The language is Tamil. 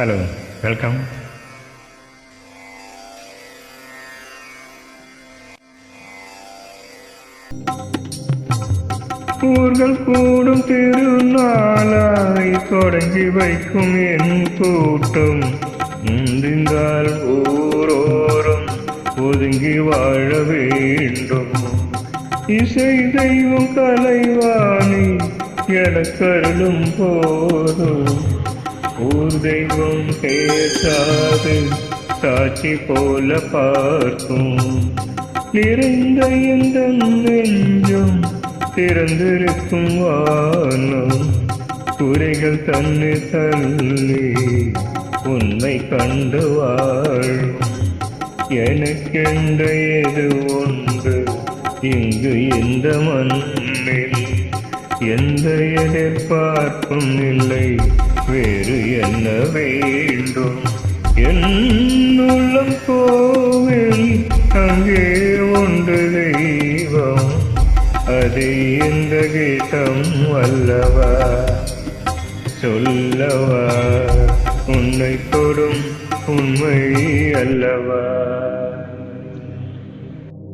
Hello, welcome. ஊர்கள் கூடும் திருநாளாய் தொடங்கி வைக்கும் என் கூட்டம் முந்திந்தால் ஊரோரும் ஒதுங்கி வாழ வேண்டும். இசை தெய்வம் கலைவாணி எனக்கருளும் போதும் ஊர் தெய்வம் பேசாது சாட்சி போல பார்க்கும். நிறைந்த எந்த நெஞ்சும் திறந்திருக்கும் வானம் குறைகள் தன்னை தள்ளி உண்மை கண்டு வாழும். எனக்கென்ற எது ஒன்று இங்கு இந்த மண்ணில் எந்த எதிர்பார்ப்பும் இல்லை, வேறு என்ன வேண்டும்? என் உள்ளம் கோவில் அங்கே உண்டு தெய்வம், அது இந்த கீதம் அல்லவா? சொல்லவா உன்னை தொடும் உண்மை அல்லவா?